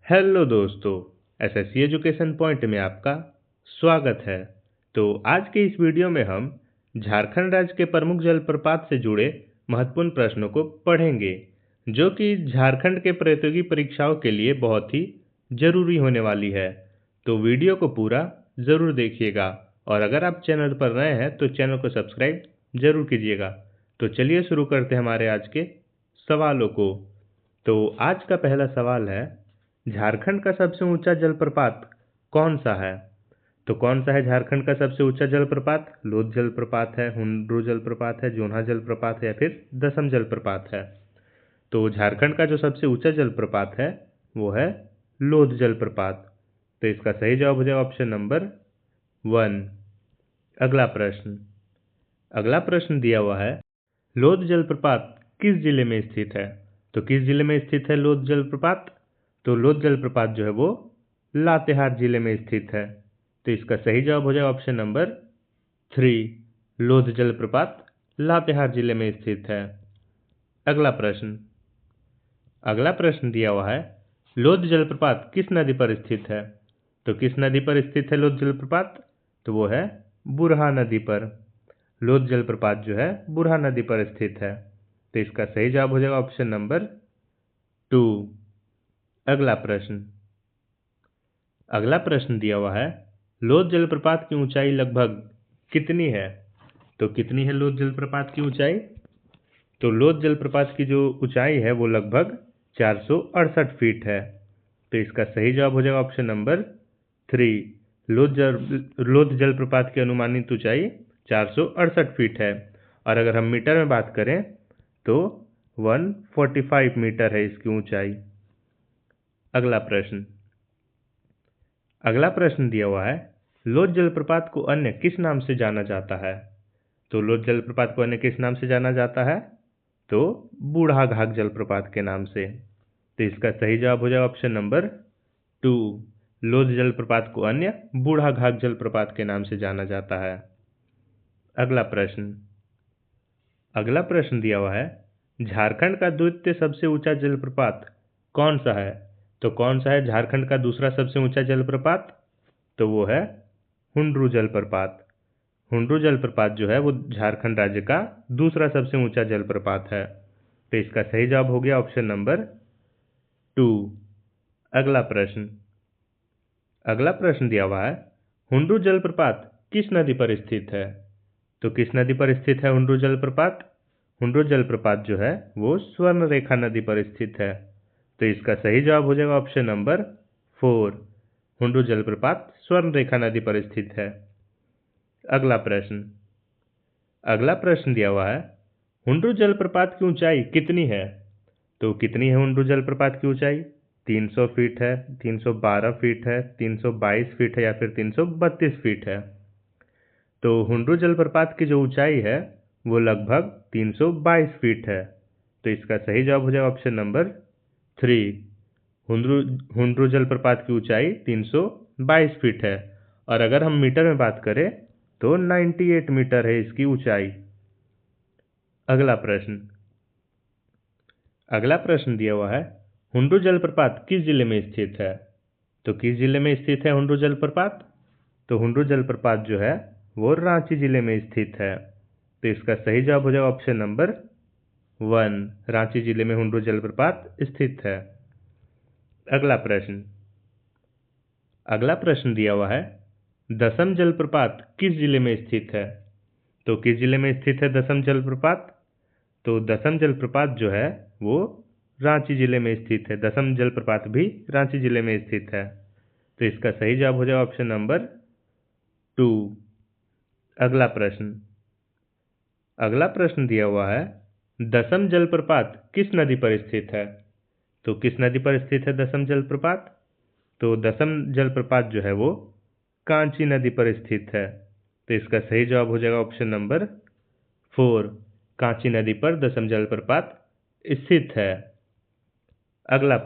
Hello दोस्तों, SSC education point में आपका स्वागत है। तो आज के इस वीडियो में हम झारखंड राज्य के प्रमुख जलप्रपात से जुड़े महत्वपूर्ण प्रश्नों को पढ़ेंगे, जो कि झारखंड के प्रतियोगी परीक्षाओं के लिए बहुत ही जरूरी होने वाली है। तो वीडियो को पूरा ज़रूर देखिएगा और अगर आप चैनल पर नए हैं तो चैनल को सब्सक्राइब जरूर कीजिएगा। तो चलिए शुरू करते हैं हमारे आज के सवालों को। तो आज का पहला सवाल है, झारखंड का सबसे ऊंचा जलप्रपात कौन सा है? तो कौन सा है झारखंड का सबसे ऊंचा जलप्रपात? लोध जलप्रपात है, हुंड्रू जलप्रपात है, जोन्हा जलप्रपात है या फिर दसम जलप्रपात है? तो झारखंड का जो सबसे ऊंचा जलप्रपात है वो है लोध जलप्रपात। तो इसका सही जवाब हो जाएगा ऑप्शन नंबर 1। अगला प्रश्न दिया हुआ है, लोध जलप्रपात किस जिले में स्थित है? तो किस जिले में स्थित है लोध जलप्रपात? तो लोध जलप्रपात जो है वो लातेहार जिले में स्थित है। तो इसका सही जवाब हो जाएगा ऑप्शन नंबर 3। लोध जलप्रपात लातेहार जिले में स्थित है। अगला प्रश्न दिया हुआ है, लोध जलप्रपात किस नदी पर स्थित है? तो किस नदी पर स्थित है लोध जलप्रपात? तो वो है बुरहा नदी पर। लोध जलप्रपात जो है बुरहा नदी पर स्थित है। तो इसका सही जवाब हो जाएगा ऑप्शन नंबर 2। अगला प्रश्न दिया हुआ है, लोध जलप्रपात की ऊंचाई लगभग कितनी है? तो कितनी है लोध जलप्रपात की ऊंचाई? तो लोध जलप्रपात की जो ऊंचाई है वो लगभग 468 फीट है। तो इसका सही जवाब हो जाएगा ऑप्शन नंबर 3। लोध जलप्रपात की अनुमानित ऊंचाई 468 फीट है और अगर हम मीटर में बात करें तो 145 मीटर है इसकी ऊंचाई। अगला प्रश्न दिया हुआ है, लोध जलप्रपात को अन्य किस नाम से जाना जाता है? तो लोध जलप्रपात को अन्य किस नाम से जाना जाता है? तो बूढ़ा घाघ जलप्रपात के नाम से। तो इसका सही जवाब हो जाएगा ऑप्शन नंबर 2। लोध जलप्रपात को अन्य बूढ़ा घाघ जलप्रपात के नाम से जाना जाता है। अगला प्रश्न दिया हुआ है, झारखंड का द्वितीय सबसे ऊंचा जलप्रपात कौन सा है? तो कौन सा है झारखंड का दूसरा सबसे ऊंचा जलप्रपात? तो वो है हुंड्रू जलप्रपात। हुंड्रू जलप्रपात जो है वो झारखंड राज्य का दूसरा सबसे ऊंचा जलप्रपात है। तो इसका सही जवाब हो गया ऑप्शन नंबर 2। अगला प्रश्न दिया हुआ है, हुंड्रू जलप्रपात किस नदी पर स्थित है? तो किस नदी पर स्थित है हुंड्रू जलप्रपात? हुंड्रू जलप्रपात जो है वो स्वर्णरेखा नदी पर स्थित है। तो इसका सही जवाब हो जाएगा ऑप्शन नंबर 4। हुंड्रू जलप्रपात स्वर्णरेखा नदी पर स्थित है। अगला प्रश्न दिया हुआ है, हुंड्रू जलप्रपात की ऊंचाई कितनी है? तो कितनी है हुंड्रू जलप्रपात की ऊंचाई? 300 फीट है, 312 फीट है, 322 फीट है या फिर 332 फीट है? तो हुंड्रू जलप्रपात की जो ऊंचाई है वो लगभग 322 फीट है। तो इसका सही जवाब हो जाएगा ऑप्शन नंबर 3। हुंड्रू जलप्रपात की ऊंचाई 322 फीट है और अगर हम मीटर में बात करें तो 98 मीटर है इसकी ऊंचाई। अगला प्रश्न दिया हुआ है, हुंड्रू जलप्रपात किस जिले में स्थित है? तो किस जिले में स्थित है हुंड्रू जलप्रपात? तो हुंड्रू जलप्रपात जो है वो रांची जिले में स्थित है। तो इसका सही जवाब हो जाएगा ऑप्शन नंबर 1। रांची जिले में हुंड्रू जलप्रपात स्थित है। अगला प्रश्न दिया हुआ है, दसम जलप्रपात किस जिले में स्थित है? तो किस जिले में स्थित है दसम जलप्रपात? तो दसम जलप्रपात जो है वो रांची जिले में स्थित है। दसम जलप्रपात भी रांची जिले में स्थित है। तो इसका सही जवाब हो जाएगा ऑप्शन नंबर 2। अगला प्रश्न दिया हुआ है, दसम जलप्रपात किस नदी पर स्थित है? तो किस नदी पर स्थित है दसम जलप्रपात? तो दसम जलप्रपात जो है वो कांची नदी पर स्थित है। तो इसका सही जवाब हो जाएगा ऑप्शन नंबर 4। कांची नदी पर दसम जलप्रपात स्थित है। अगला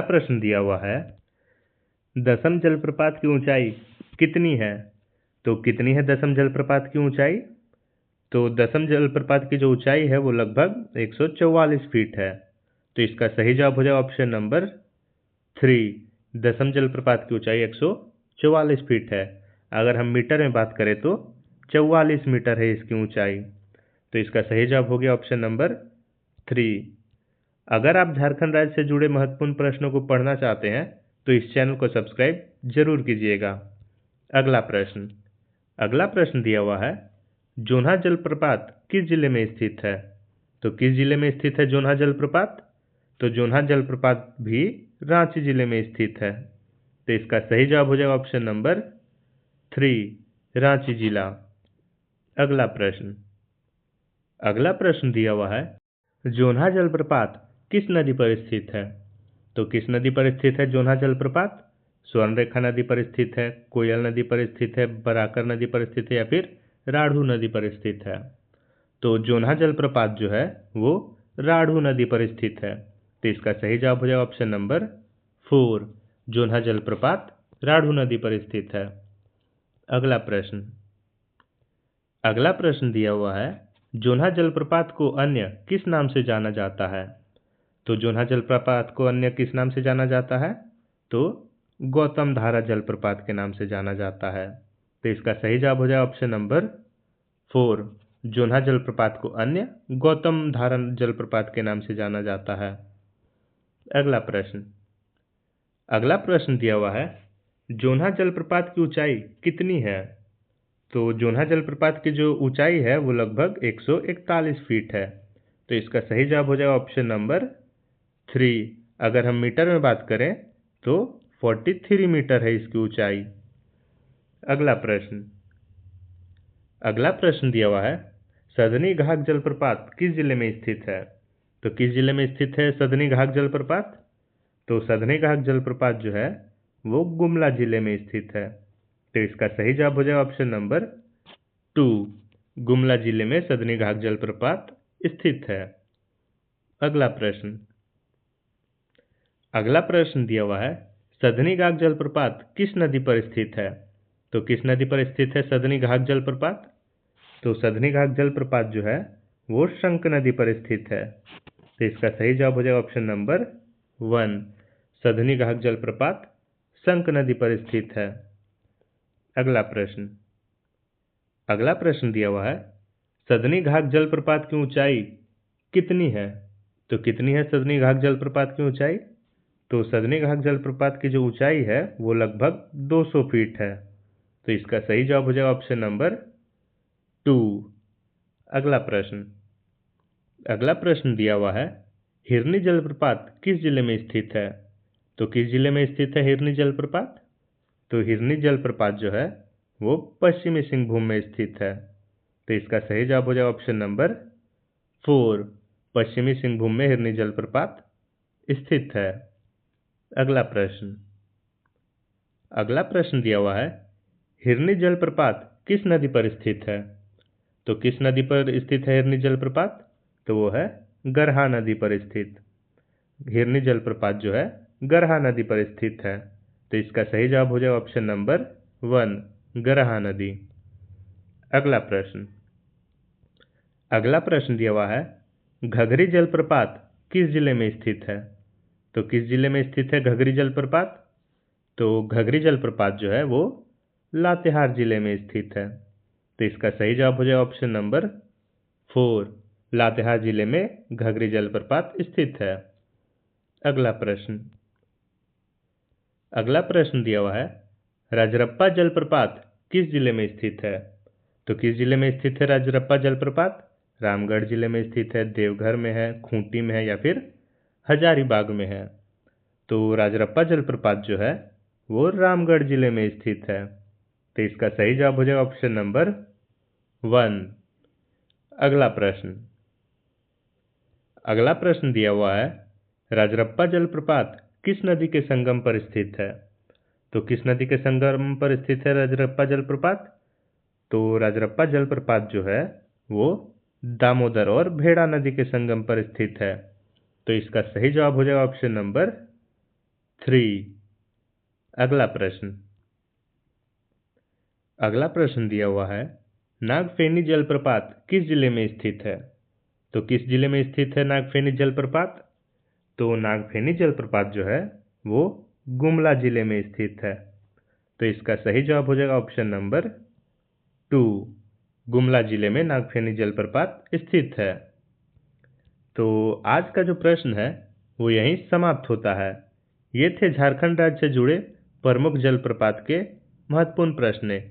प्रश्न दिया हुआ है, दसम जलप्रपात की ऊंचाई कितनी है? तो कितनी है दसम जलप्रपात की ऊंचाई? तो दसम जलप्रपात की जो ऊंचाई है वो लगभग 144 फीट है। तो इसका सही जवाब हो जाएगा ऑप्शन नंबर 3। दसम जलप्रपात की ऊंचाई 144 फीट है। अगर हम मीटर में बात करें तो 44 मीटर है इसकी ऊंचाई। तो इसका सही जवाब हो गया ऑप्शन नंबर 3। अगर आप झारखंड राज्य से जुड़े महत्वपूर्ण प्रश्नों को पढ़ना चाहते हैं तो इस चैनल को सब्सक्राइब जरूर कीजिएगा। अगला प्रश्न दिया हुआ है, जोन्हा जलप्रपात किस जिले में स्थित है? तो किस जिले में स्थित है जोन्हा जलप्रपात? तो जोन्हा जलप्रपात भी रांची जिले में स्थित है। तो इसका सही जवाब हो जाएगा ऑप्शन नंबर 3, रांची जिला। अगला प्रश्न दिया हुआ है, जोन्हा जलप्रपात किस नदी पर स्थित है? तो किस नदी पर स्थित है जोन्हा जलप्रपात? स्वर्णरेखा नदी पर स्थित है, कोयल नदी पर स्थित है, बराकर नदी पर स्थित है या फिर राढ़ू नदी पर स्थित है? तो जोन्हा जलप्रपात जो है वो राढ़ू नदी पर स्थित है। तो इसका सही जवाब हो जाएगा ऑप्शन नंबर 4, जोन्हा जलप्रपात राढ़ू नदी पर स्थित है। अगला प्रश्न दिया हुआ है, जोन्हा जलप्रपात को अन्य किस नाम से जाना जाता है? तो जोन्हा जलप्रपात को अन्य किस नाम से जाना जाता है? तो गौतम धारा जलप्रपात के नाम से जाना जाता है। तो इसका सही जवाब हो जाएगा ऑप्शन नंबर 4, जोन्हा जलप्रपात को अन्य गौतम धारा जलप्रपात के नाम से जाना जाता है। अगला प्रश्न दिया हुआ है, जोन्हा जलप्रपात की ऊंचाई कितनी है? तो जोन्हा जलप्रपात की जो ऊंचाई है वो लगभग 141 फीट है। तो इसका सही जवाब हो जाएगा ऑप्शन नंबर 3। अगर हम मीटर में बात करें तो 43 मीटर है इसकी ऊंचाई। अगला प्रश्न दिया हुआ है, सदनी घाघ जलप्रपात किस जिले में स्थित है? तो किस जिले में स्थित है सदनी घाघ जलप्रपात? तो सदनी घाघ जलप्रपात जो है वो गुमला जिले में स्थित है। तो इसका सही जवाब हो जाएगा ऑप्शन नंबर 2, गुमला जिले में सदनी घाघ जलप्रपात स्थित है। अगला प्रश्न दिया हुआ है, सदनी घाघ जलप्रपात किस नदी पर स्थित है? तो किस नदी पर स्थित है सदनी घाघ जलप्रपात? तो सदनी घाघ जलप्रपात जो है वो शंक नदी पर स्थित है। तो इसका सही जवाब हो जाएगा ऑप्शन नंबर 1, सदनी घाघ जलप्रपात शंक नदी पर स्थित है। अगला प्रश्न दिया हुआ है, सदनी घाघ जलप्रपात की ऊंचाई कितनी है? तो कितनी है सदनी घाघ जलप्रपात की ऊंचाई? तो सदनी घाघ जलप्रपात की जो ऊंचाई है वो लगभग 200 फीट है। तो इसका सही जवाब हो जाएगा ऑप्शन नंबर 2। अगला प्रश्न दिया हुआ है, हिरनी जलप्रपात किस जिले में स्थित है? तो किस जिले में स्थित है हिरनी जलप्रपात? तो हिरनी जलप्रपात जो है वो पश्चिमी सिंहभूम में स्थित है। तो इसका सही जवाब हो जाएगा ऑप्शन नंबर 4, पश्चिमी सिंहभूम में हिरनी जलप्रपात स्थित है। अगला प्रश्न दिया हुआ है, हिरनी जलप्रपात किस नदी पर स्थित है? तो किस नदी पर स्थित है हिरनी जलप्रपात? तो वो है गरहा नदी पर स्थित। हिरनी जलप्रपात जो है गरहा नदी पर स्थित है। तो इसका सही जवाब हो जाएगा ऑप्शन नंबर 1, गरहा नदी। अगला प्रश्न दिया हुआ है, घघरी जलप्रपात किस जिले में स्थित है? तो किस जिले में स्थित है घघरी जलप्रपात? तो घघरी जलप्रपात जो है वो लातेहार जिले में स्थित है। तो इसका सही जवाब हो जाएगा ऑप्शन नंबर 4, लातेहार जिले में घघरी जलप्रपात स्थित है। अगला प्रश्न दिया हुआ है, राजरप्पा जलप्रपात किस जिले में स्थित है? तो किस जिले में स्थित है राजरप्पा जलप्रपात? रामगढ़ जिले में स्थित है, देवघर में है, खूंटी में है या फिर हजारीबाग में है? तो राजरप्पा जलप्रपात जो है वो रामगढ़ जिले में स्थित है। तो इसका सही जवाब हो जाएगा ऑप्शन नंबर 1। अगला प्रश्न दिया हुआ है, राजरप्पा जलप्रपात किस नदी के संगम पर स्थित है? तो किस नदी के संगम पर स्थित है राजरप्पा जलप्रपात? तो राजरप्पा जलप्रपात जो है वो दामोदर और भेड़ा नदी के संगम पर स्थित है। तो इसका सही जवाब हो जाएगा ऑप्शन नंबर 3। अगला प्रश्न दिया हुआ है, नागफेनी जलप्रपात किस जिले में स्थित है? तो किस जिले में स्थित है नागफेनी जलप्रपात? तो नागफेनी जलप्रपात जो है वो गुमला जिले में स्थित है। तो इसका सही जवाब हो जाएगा ऑप्शन नंबर 2। गुमला जिले में नागफेनी जलप्रपात स्थित है। तो आज का जो प्रश्न है वो यहीं समाप्त होता है। ये थे झारखंड राज्य से जुड़े प्रमुख जलप्रपात के महत्वपूर्ण प्रश्न।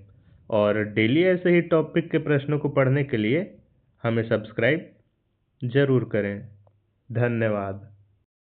और डेली ऐसे ही टॉपिक के प्रश्नों को पढ़ने के लिए हमें सब्सक्राइब जरूर करें। धन्यवाद।